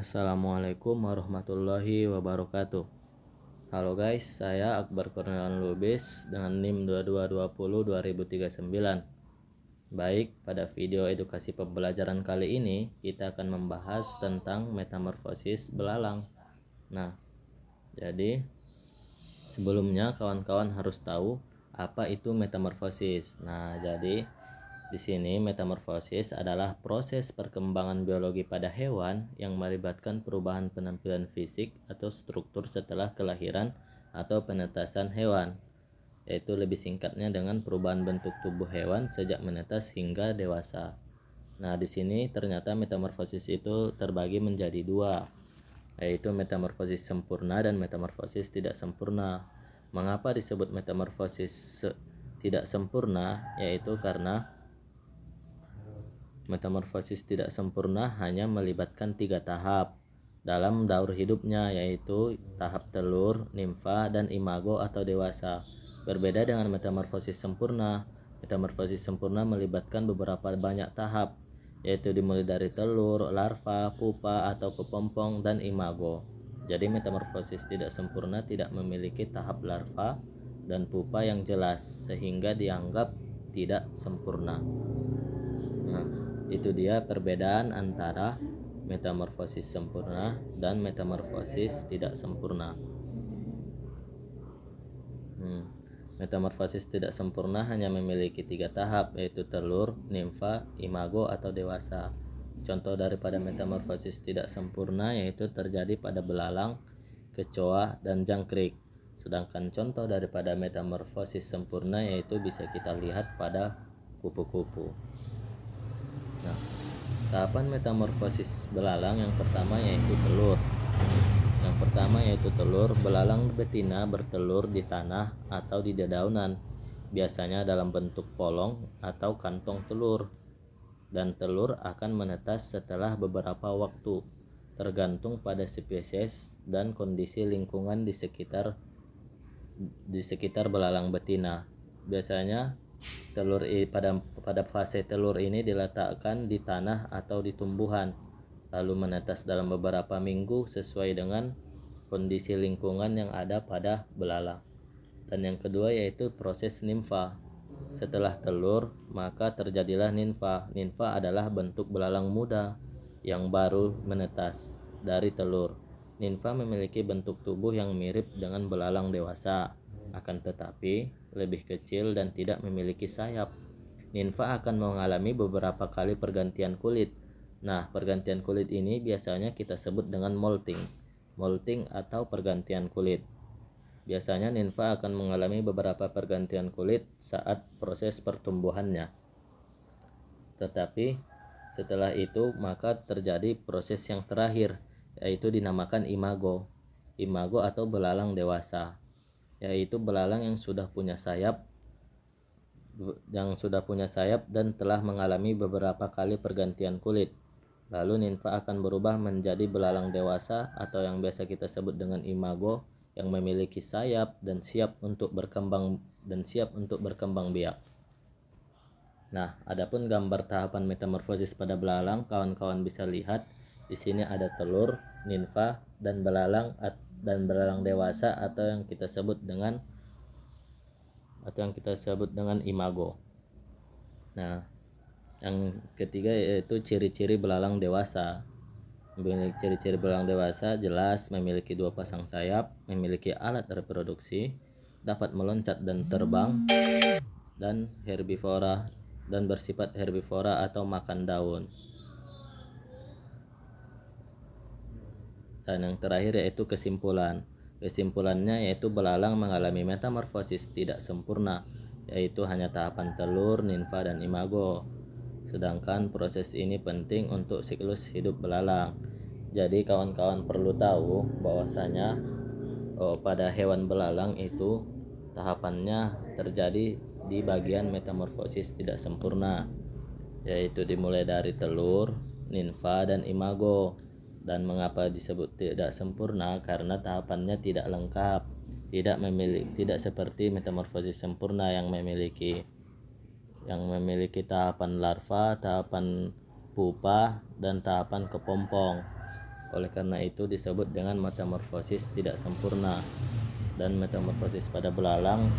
Assalamualaikum warahmatullahi wabarakatuh. Halo guys, saya Akbar Kurniawan Lubis dengan NIM 2220-2039. Baik, pada video edukasi pembelajaran kali ini kita akan membahas tentang metamorfosis belalang. Nah, jadi sebelumnya kawan-kawan harus tahu apa itu metamorfosis. Nah, jadi di sini metamorfosis adalah proses perkembangan biologi pada hewan yang melibatkan perubahan penampilan fisik atau struktur setelah kelahiran atau penetasan hewan, yaitu lebih singkatnya dengan perubahan bentuk tubuh hewan sejak menetas hingga dewasa. Nah, di sini ternyata metamorfosis itu terbagi menjadi dua, yaitu metamorfosis sempurna dan metamorfosis tidak sempurna. Mengapa disebut metamorfosis tidak sempurna? Yaitu karena metamorfosis tidak sempurna hanya melibatkan 3 tahap dalam daur hidupnya, yaitu tahap telur, nimfa, dan imago atau dewasa. Berbeda dengan metamorfosis sempurna. Metamorfosis sempurna melibatkan beberapa banyak tahap, yaitu dimulai dari telur, larva, pupa atau kepompong, dan imago. Jadi metamorfosis tidak sempurna tidak memiliki tahap larva dan pupa yang jelas sehingga dianggap tidak sempurna. Nah, itu dia perbedaan antara metamorfosis sempurna dan metamorfosis tidak sempurna. Metamorfosis tidak sempurna hanya memiliki 3 tahap, yaitu telur, nimfa, imago atau dewasa. Contoh daripada metamorfosis tidak sempurna yaitu terjadi pada belalang, kecoa, dan jangkrik. Sedangkan contoh daripada metamorfosis sempurna yaitu bisa kita lihat pada kupu-kupu. Nah, tahapan metamorfosis belalang yang pertama yaitu telur. Belalang betina bertelur di tanah atau di dedaunan, biasanya dalam bentuk polong atau kantong telur. Dan telur akan menetas setelah beberapa waktu, tergantung pada spesies dan kondisi lingkungan di sekitar belalang betina. Biasanya pada fase telur ini diletakkan di tanah atau di tumbuhan, lalu menetas dalam beberapa minggu sesuai dengan kondisi lingkungan yang ada pada belalang. Dan yang kedua yaitu proses nimfa. Setelah telur, maka terjadilah nimfa. Nimfa adalah bentuk belalang muda yang baru menetas dari telur. Nimfa memiliki bentuk tubuh yang mirip dengan belalang dewasa, akan tetapi lebih kecil dan tidak memiliki sayap. Nimfa akan mengalami beberapa kali pergantian kulit. Nah, pergantian kulit ini biasanya kita sebut dengan molting atau pergantian kulit. Biasanya nimfa akan mengalami beberapa pergantian kulit saat proses pertumbuhannya. Tetapi setelah itu maka terjadi proses yang terakhir, yaitu dinamakan imago atau belalang dewasa, yaitu belalang yang sudah punya sayap dan telah mengalami beberapa kali pergantian kulit. Lalu nimfa akan berubah menjadi belalang dewasa atau yang biasa kita sebut dengan imago yang memiliki sayap dan siap untuk berkembang biak. Nah, adapun gambar tahapan metamorfosis pada belalang, kawan-kawan bisa lihat di sini ada telur, nimfa, dan belalang dewasa atau yang kita sebut dengan imago. Nah, yang ketiga yaitu ciri-ciri belalang dewasa. Ciri-ciri belalang dewasa jelas memiliki 2 pasang sayap, memiliki alat reproduksi, dapat meloncat dan terbang, dan herbivora dan bersifat herbivora atau makan daun. Dan yang terakhir yaitu kesimpulannya yaitu belalang mengalami metamorfosis tidak sempurna, yaitu hanya tahapan telur, nimfa, dan imago. Sedangkan proses ini penting untuk siklus hidup belalang. Jadi kawan-kawan perlu tahu bahwasanya pada hewan belalang itu tahapannya terjadi di bagian metamorfosis tidak sempurna, yaitu dimulai dari telur, nimfa, dan imago. Dan mengapa disebut tidak sempurna? Karena tahapannya tidak lengkap, tidak seperti metamorfosis sempurna yang memiliki tahapan larva, tahapan pupa, dan tahapan kepompong. Oleh karena itu disebut dengan metamorfosis tidak sempurna. Dan metamorfosis pada belalang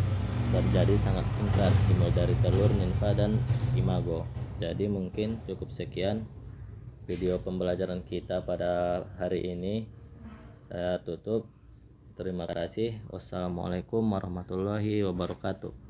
terjadi sangat singkat, dimulai dari telur, nimfa, dan imago. Jadi mungkin cukup sekian video pembelajaran kita pada hari ini. Saya tutup. Terima kasih. Wassalamualaikum warahmatullahi wabarakatuh.